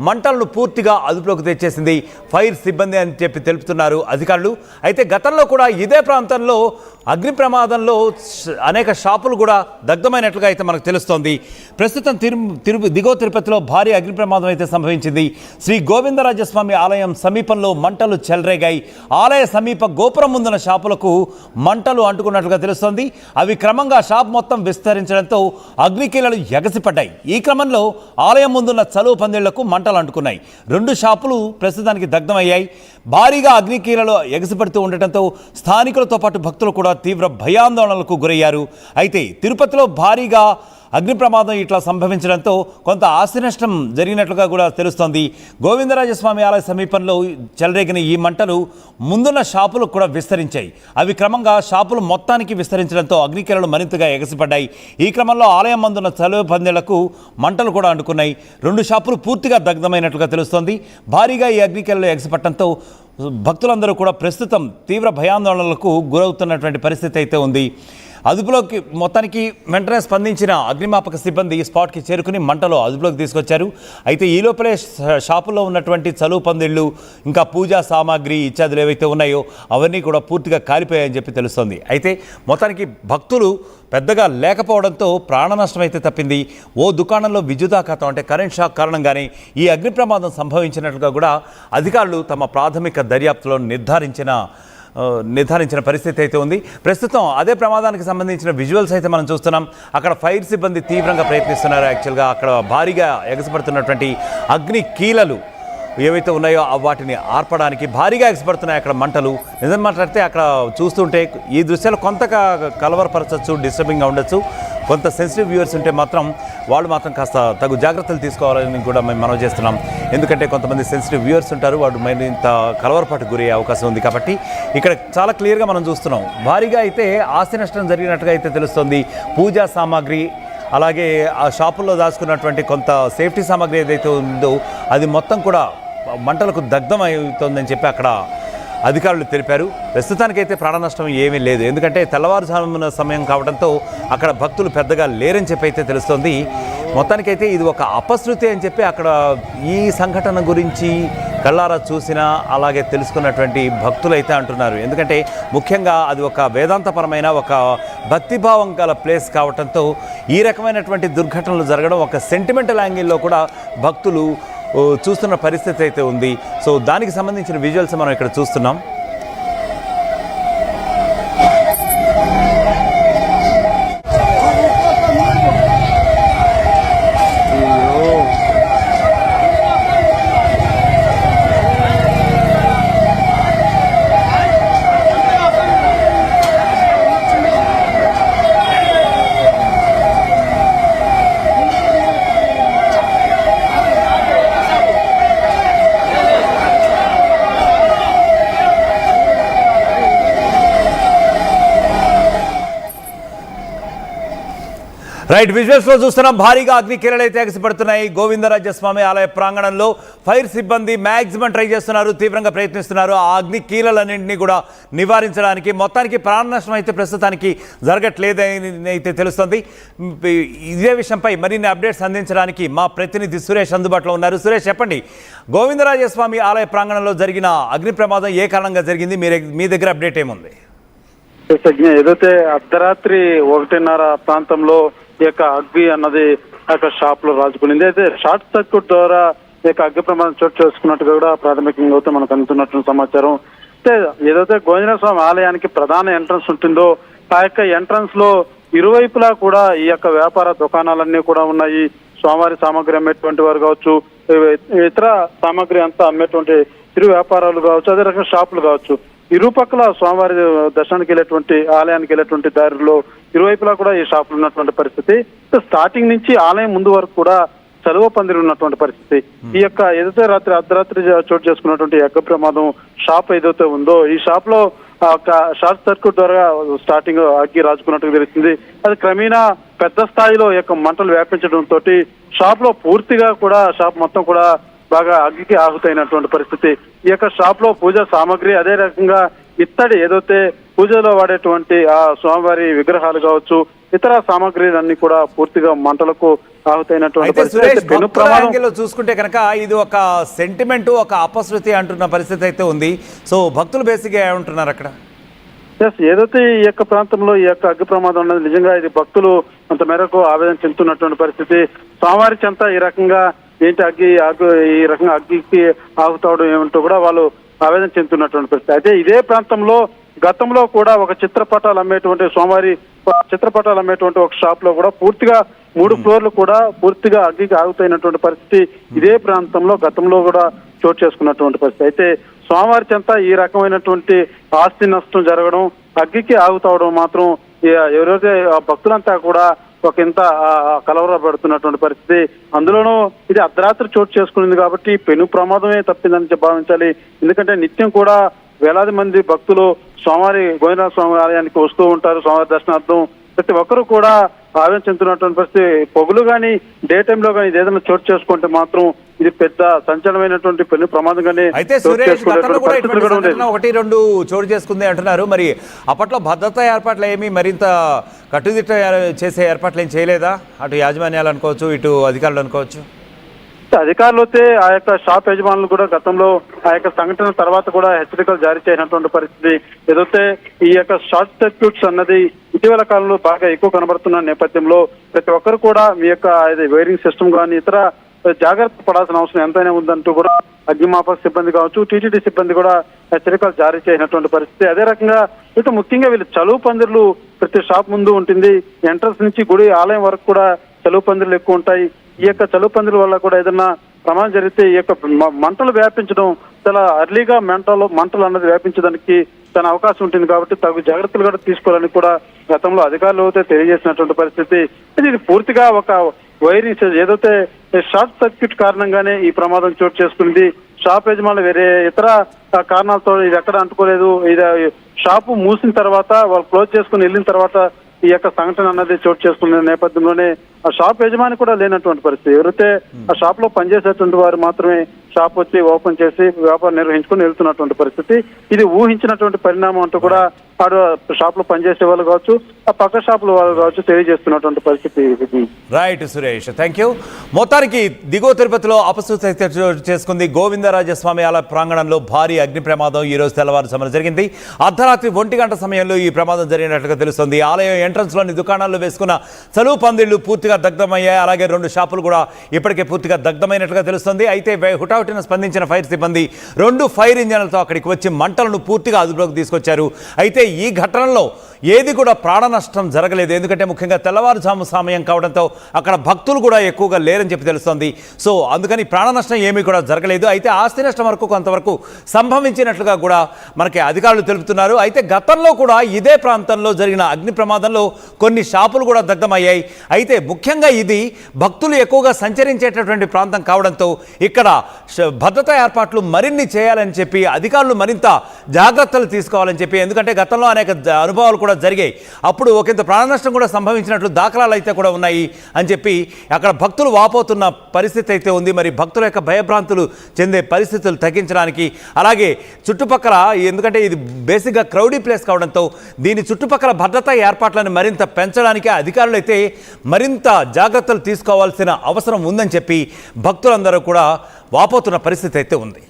మంటలను పూర్తిగా అదుపులోకి తెచ్చేసింది ఫైర్ సిబ్బంది అని చెప్పి తెలుపుతున్నారు అధికారులు. అయితే గతంలో కూడా ఇదే ప్రాంతంలో అగ్ని ప్రమాదంలో అనేక షాపులు కూడా దగ్ధమైనట్లుగా అయితే మనకు తెలుస్తోంది. ప్రస్తుతం దిగువ తిరుపతిలో భారీ అగ్ని ప్రమాదం అయితే సంభవించింది. శ్రీ గోవిందరాజస్వామి ఆలయం సమీపంలో మంటలు చెలరేగాయి. ఆలయ సమీప గోపురం ముందున్న షాపులకు మంటలు అంటుకున్నట్లుగా తెలుస్తోంది. అవి క్రమంగా షాప్ మొత్తం విస్తరించడంతో అగ్నికీలలు ఎగసిపడ్డాయి. ఈ క్రమంలో ఆలయం ముందున్న చలువ పందిళ్లకు మంటలు అంటుకున్నాయి. 2 షాపులు ప్రస్తుతానికి దగ్ధమయ్యాయి. భారీగా అగ్నికీలలో ఎగసిపడుతూ ఉండటంతో స్థానికులతో పాటు భక్తులు కూడా తీవ్ర భయాందోళనలకు గురయ్యారు. అయితే తిరుపతిలో భారీగా అగ్ని ప్రమాదం ఇట్లా సంభవించడంతో కొంత ఆస్తి నష్టం జరిగినట్లుగా కూడా తెలుస్తోంది. గోవిందరాజస్వామి ఆలయ సమీపంలో చెలరేగిన ఈ మంటలు ముందున్న షాపులకు కూడా విస్తరించాయి. అవి క్రమంగా షాపులు మొత్తానికి విస్తరించడంతో అగ్నికీలలు మరింతగా ఎగసిపడ్డాయి. ఈ క్రమంలో ఆలయం మందున్న చలువ పందిళ్లకు మంటలు కూడా అంటుకున్నాయి. 2 షాపులు పూర్తిగా దగ్ధమైనట్లుగా తెలుస్తోంది. భారీగా ఈ అగ్నికీలలు ఎగసిపట్టడంతో భక్తులందరూ కూడా ప్రస్తుతం తీవ్ర భయాందోళనలకు గురవుతున్నటువంటి పరిస్థితి అయితే ఉంది. అదుపులోకి మొత్తానికి వెంటనే స్పందించిన అగ్నిమాపక సిబ్బంది స్పాట్కి చేరుకుని మంటలు అదుపులోకి తీసుకొచ్చారు. అయితే ఈ లోపలే షాపుల్లో ఉన్నటువంటి చలువ పందిళ్ళు ఇంకా పూజా సామాగ్రి ఇత్యాదులు ఏవైతే ఉన్నాయో అవన్నీ కూడా పూర్తిగా కాలిపోయాయని చెప్పి తెలుస్తోంది. అయితే మొత్తానికి భక్తులు పెద్దగా లేకపోవడంతో ప్రాణ నష్టం అయితే తప్పింది. ఓ దుకాణంలో విద్యుదాఘాతం అంటే కరెంట్ షాక్ కారణంగానే ఈ అగ్ని ప్రమాదం సంభవించినట్లుగా కూడా అధికారులు తమ ప్రాథమిక దర్యాప్తులో నిర్ధారించిన పరిస్థితి అయితే ఉంది. ప్రస్తుతం అదే ప్రమాదానికి సంబంధించిన విజువల్స్ అయితే మనం చూస్తున్నాం. అక్కడ ఫైర్ సిబ్బంది తీవ్రంగా ప్రయత్నిస్తున్నారు. యాక్చువల్గా అక్కడ భారీగా ఎగసిపడుతున్నటువంటి అగ్ని కీలలు ఏవైతే ఉన్నాయో వాటిని ఆర్పడానికి భారీగా ఎగసిపడుతున్నాయి అక్కడ మంటలు. నిజం మాట్లాడితే అక్కడ చూస్తుంటే ఈ దృశ్యాలు కొంత కలవరపరచచ్చు, డిస్టర్బింగ్గా ఉండొచ్చు. కొంత సెన్సిటివ్ వ్యూవర్స్ ఉంటే మాత్రం వాళ్ళు మాత్రం కాస్త తగు జాగ్రత్తలు తీసుకోవాలని కూడా మేము మనవి చేస్తున్నాం. ఎందుకంటే కొంతమంది సెన్సిటివ్ వ్యూవర్స్ ఉంటారు, వాడు మరింత కలవరపాటు గురయ్యే అవకాశం ఉంది. కాబట్టి ఇక్కడ చాలా క్లియర్గా మనం చూస్తున్నాం. భారీగా అయితే ఆస్తి నష్టం జరిగినట్టుగా అయితే తెలుస్తుంది. పూజా సామాగ్రి అలాగే ఆ షాపుల్లో దాచుకున్నటువంటి కొంత సేఫ్టీ సామాగ్రి ఏదైతే ఉందో అది మొత్తం కూడా మంటలకు దగ్ధం అవుతుందని చెప్పి అక్కడ అధికారులు తెలిపారు. ప్రస్తుతానికైతే ప్రాణ నష్టం ఏమీ లేదు. ఎందుకంటే తెల్లవారుజామున సమయం కావడంతో అక్కడ భక్తులు పెద్దగా లేరని చెప్పి అయితే తెలుస్తోంది. మొత్తానికైతే ఇది ఒక అపశృతి అని చెప్పి అక్కడ ఈ సంఘటన గురించి కళ్ళారా చూసినా అలాగే తెలుసుకున్నటువంటి భక్తులు అయితే అంటున్నారు. ఎందుకంటే ముఖ్యంగా అది ఒక వేదాంతపరమైన ఒక భక్తిభావం గల ప్లేస్ కావడంతో ఈ రకమైనటువంటి దుర్ఘటనలు జరగడం ఒక సెంటిమెంటల్ యాంగిల్లో కూడా భక్తులు చూస్తున్న పరిస్థితి అయితే ఉంది. సో దానికి సంబంధించిన విజువల్స్ మనం ఇక్కడ చూస్తున్నాం. రైట్, విజువల్స్లో చూస్తున్నాం. భారీగా అగ్నికీలలు అయితే ఎగసిపడుతున్నాయి. గోవిందరాజస్వామి ఆలయ ప్రాంగణంలో ఫైర్ సిబ్బంది మ్యాక్సిమం ట్రై చేస్తున్నారు, తీవ్రంగా ప్రయత్నిస్తున్నారు ఆ అగ్నికీలలన్నింటినీ కూడా నివారించడానికి. మొత్తానికి ప్రాణ నష్టం అయితే ప్రస్తుతానికి జరగట్లేదని అయితే తెలుస్తుంది. ఇదే విషయంపై మరిన్ని అప్డేట్స్ అందించడానికి మా ప్రతినిధి సురేష్ అందుబాటులో ఉన్నారు. సురేష్, చెప్పండి, గోవిందరాజస్వామి ఆలయ ప్రాంగణంలో జరిగిన అగ్ని ప్రమాదం ఏ కారణంగా జరిగింది? మీ దగ్గర అప్డేట్ ఏముంది? ఏదైతే అర్ధరాత్రి 1:30 ప్రాంతంలో ఈ యొక్క అగ్ని అన్నది అక్కడ షాప్ లో రాజుకునింది. అయితే షార్ట్ సర్క్యూట్ ద్వారా ఈ యొక్క అగ్ని ప్రమాదం చోటు చేసుకున్నట్టుగా కూడా ప్రాథమికంగా అయితే మనకు అందుతున్నట్టు సమాచారం. అయితే ఏదైతే గోవిందరాజ స్వామి ఆలయానికి ప్రధాన ఎంట్రన్స్ ఉంటుందో ఆ యొక్క ఎంట్రన్స్ లో ఇరువైపులా కూడా ఈ యొక్క వ్యాపార దుకాణాలన్నీ కూడా ఉన్నాయి. స్వామివారి సామాగ్రి అమ్మేటువంటి వారు కావచ్చు, ఇతర సామాగ్రి అంతా అమ్మేటువంటి ఇరు వ్యాపారాలు కావచ్చు, అదే రకంగా షాపులు కావచ్చు. ఇరుపక్కల స్వామివారి దర్శనానికి వెళ్ళేటువంటి ఆలయానికి వెళ్ళేటువంటి దారిలో ఇరువైపులా కూడా ఈ షాపులు ఉన్నటువంటి పరిస్థితి. స్టార్టింగ్ నుంచి ఆలయం ముందు వరకు కూడా చలువ పందిరి ఉన్నటువంటి పరిస్థితి. ఈ యొక్క ఏదైతే అర్ధరాత్రి చోటు చేసుకున్నటువంటి అగ్ని ప్రమాదం షాప్ ఏదైతే ఉందో ఈ షాప్ లో షార్ట్ సర్క్యూట్ ద్వారా స్టార్టింగ్ అగ్గి రాజుకున్నట్టుగా తెలిసింది. అది క్రమేణా పెద్ద స్థాయిలో ఈ యొక్క మంటలు వ్యాపించడంతో షాప్ లో పూర్తిగా కూడా షాప్ మొత్తం కూడా బాగా అగ్గికి ఆహుతైనటువంటి పరిస్థితి. ఈ యొక్క షాప్ లో పూజా సామాగ్రి, అదే రకంగా ఇత్తడి ఏదైతే పూజలో వాడేటువంటి ఆ స్వామివారి విగ్రహాలు కావచ్చు, ఇతర సామాగ్రిలన్నీ కూడా పూర్తిగా మంటలకు ఆహుతైనటువంటి అయితే పరిస్థితి. సురేష్, అయితే పెను భక్తుల ప్రమాదం యాంగిల్లో చూసుకుంటే కనుక ఇది ఒక సెంటిమెంట్, ఒక అపశృతి అంటున్న పరిస్థితి అయితే ఉంది. సో భక్తులు బేసిక్గా ఏమంటున్నారు అక్కడ? ఏదైతే ఈ యొక్క ప్రాంతంలో ఈ యొక్క అగ్ని ప్రమాదం ఉన్నది నిజంగా ఇది భక్తులు అంత మేరకు ఆవేదన చెందుతున్నటువంటి పరిస్థితి. స్వామివారి చెంత ఈ రకంగా ఏంటి ఈ రకంగా అగ్గికి ఆగుతావడం ఏమంటూ కూడా వాళ్ళు ఆవేదన చెందుతున్నటువంటి పరిస్థితి. అయితే ఇదే ప్రాంతంలో గతంలో కూడా ఒక చిత్రపటాలు అమ్మేటువంటి ఒక షాప్ లో కూడా పూర్తిగా 3 ఫ్లోర్లు కూడా పూర్తిగా అగ్గికి ఆగుతైనటువంటి పరిస్థితి ఇదే ప్రాంతంలో గతంలో కూడా చోటు చేసుకున్నటువంటి పరిస్థితి. అయితే స్వామివారి చెంత ఈ రకమైనటువంటి ఆస్తి నష్టం జరగడం, అగ్గికి ఆగుతావడం మాత్రం ఎవరైతే భక్తులంతా కూడా ఒక ఇంత కలవరపడుతున్నటువంటి పరిస్థితి. అందులోనూ ఇది అర్ధరాత్రి చోటు చేసుకునింది కాబట్టి పెను ప్రమాదమే తప్పిందని భావించాలి. ఎందుకంటే నిత్యం కూడా వేలాది మంది భక్తులు గోవిందరాజ స్వామి ఆలయానికి వస్తూ ఉంటారు స్వామివారి దర్శనార్థం. ప్రతి ఒక్కరూ కూడా ఆవేదన చెందుతున్నటువంటి పరిస్థితి. పొగులు కానీ డే టైంలో కానీ ఇది ఏదైనా చోటు చేసుకుంటే మాత్రం ఇది పెద్ద సంచలనమైనటువంటి పెను ప్రమాదంగానే. అయితే సురేష్, గతంలో కూడా 1-2 చోటు చేసుకుంది అంటున్నారు. మరి అప్పట్లో భద్రతా ఏర్పాట్లు ఏమి మరింత కట్టుదిట్ట చేసే ఏర్పాట్లు ఏం చేయలేదా? అటు యాజమాన్యాలు అనుకోవచ్చు, ఇటు అధికారులు అనుకోవచ్చు. అధికారులు అయితే ఆ యొక్క షాప్ యజమానులు కూడా గతంలో ఆ యొక్క సంఘటన తర్వాత కూడా హెచ్చరికలు జారీ చేసినటువంటి పరిస్థితి. ఏదైతే ఈ యొక్క షార్ట్ సర్క్యూట్స్ అన్నది ఇటీవల కాలంలో బాగా ఎక్కువ కనబడుతున్న నేపథ్యంలో ప్రతి ఒక్కరు కూడా మీ యొక్క వైరింగ్ సిస్టమ్ కానీ ఇతర జాగ్రత్త పడాల్సిన అవసరం ఎంతైనా ఉందంటూ కూడా అగ్నిమాపక సిబ్బంది కావచ్చు, టీటీడీ సిబ్బంది కూడా హెచ్చరికలు జారీ చేసినటువంటి పరిస్థితి. అదే రకంగా ఇటు ముఖ్యంగా వీళ్ళు చలువు పందిర్లు ప్రతి షాప్ ముందు ఉంటుంది. ఎంట్రన్స్ నుంచి గుడి ఆలయం వరకు కూడా చలువు పందిర్లు ఎక్కువ ఉంటాయి. ఈ యొక్క చలువు పందిర్ల వల్ల కూడా ఏదన్నా ప్రమాదం జరిగితే ఈ యొక్క మంటలు వ్యాపించడం చాలా అర్లీగా మంటలు అన్నది వ్యాపించడానికి తన అవకాశం ఉంటుంది. కాబట్టి తగు జాగ్రత్తలు కూడా తీసుకోవాలని కూడా గతంలో అధికారులు అయితే తెలియజేసినటువంటి పరిస్థితి. ఇది పూర్తిగా ఒక వైరింగ్ ఏదైతే షార్ట్ సర్క్యూట్ కారణంగానే ఈ ప్రమాదం చోటు చేసుకుంది. షాప్ యజమానులు వేరే ఇతర కారణాలతో ఇది ఎక్కడ అంటుకోలేదు. ఇది షాపు మూసిన తర్వాత వాళ్ళు క్లోజ్ చేసుకుని వెళ్ళిన తర్వాత ఈ యొక్క సంఘటన అన్నది చోటు చేసుకునే నేపథ్యంలోనే ఆ షాప్ యజమాని కూడా లేనటువంటి పరిస్థితి. ఎవరైతే ఆ షాప్ లో పనిచేసేటువంటి వారు మాత్రమే షాప్ వచ్చి ఓపెన్ చేసి వ్యాపారం నిర్వహించుకుని వెళ్తున్నటువంటి పరిస్థితి. ఇది ఊహించినటువంటి పరిణామం అంటూ కూడా షాప్ లో పనిచేసే వాళ్ళు కావచ్చు, ఆ పక్క షాపుల వాళ్ళు కావచ్చు తెలియజేస్తున్నటువంటి పరిస్థితి. Right Suresh, thank you. మొత్తానికి దిగువ తిరుపతిలో అపశృతి చేసుకుంది. గోవిందరాజస్వామి ఆలయ ప్రాంగణంలో భారీ అగ్ని ప్రమాదం ఈ రోజు తెల్లవారుజామున జరిగింది. అర్ధరాత్రి 1 గంట సమయంలో ఈ ప్రమాదం జరిగినట్లుగా తెలుస్తుంది. ఆలయం ఎంట్రన్స్ లోని దుకాణాల్లో వేసుకున్న చలువు పందిళ్లు పూర్తిగా దగ్ధమయ్యాయి. అలాగే 2 షాపులు కూడా ఇప్పటికే పూర్తిగా దగ్ధమైనట్లుగా తెలుస్తుంది. అయితే హుటాహుటిన స్పందించిన ఫైర్ సిబ్బంది 2 ఫైర్ ఇంజన్లతో అక్కడికి వచ్చి మంటలను పూర్తిగా అదుపులోకి తీసుకొచ్చారు. అయితే ఈ ఘటనలో ఏది కూడా ప్రాణ నష్టం జరగలేదు. ఎందుకంటే ముఖ్యంగా తెల్లవారుజాము సమయం కావడంతో అక్కడ భక్తులు కూడా ఎక్కువగా లేరని చెప్పి తెలుస్తోంది. సో అందుకని ప్రాణ నష్టం ఏమీ కూడా జరగలేదు. అయితే ఆస్తి నష్టం వరకు కొంతవరకు సంభవించినట్లుగా కూడా మనకి అధికారులు తెలుపుతున్నారు. అయితే గతంలో కూడా ఇదే ప్రాంతంలో జరిగిన అగ్ని ప్రమాదంలో కొన్ని షాపులు కూడా దగ్ధమయ్యాయి. అయితే ముఖ్యంగా ఇది భక్తులు ఎక్కువగా సంచరించేటటువంటి ప్రాంతం కావడంతో ఇక్కడ భద్రతా ఏర్పాట్లు మరిన్ని చేయాలని చెప్పి అధికారులు మరింత జాగ్రత్తలు తీసుకోవాలని చెప్పి, ఎందుకంటే గతంలో అనేక అనుభవాలు కూడా జరిగాయి. అప్పుడు ఒకంత ప్రాణ నష్టం కూడా సంభవించినట్లు దాఖలాలు అయితే కూడా ఉన్నాయి అని చెప్పి అక్కడ భక్తులు వాపోతున్న పరిస్థితి అయితే ఉంది. మరి భక్తుల యొక్క భయభ్రాంతులు చెందే పరిస్థితులు తగ్గించడానికి, అలాగే చుట్టుపక్కల, ఎందుకంటే ఇది బేసిక్గా క్రౌడీ ప్లేస్ కావడంతో దీని చుట్టుపక్కల భద్రతా ఏర్పాట్లను మరింత పెంచడానికి అధికారులు అయితే మరింత జాగ్రత్తలు తీసుకోవాల్సిన అవసరం ఉందని చెప్పి భక్తులందరూ కూడా వాపోతున్న పరిస్థితి అయితే ఉంది.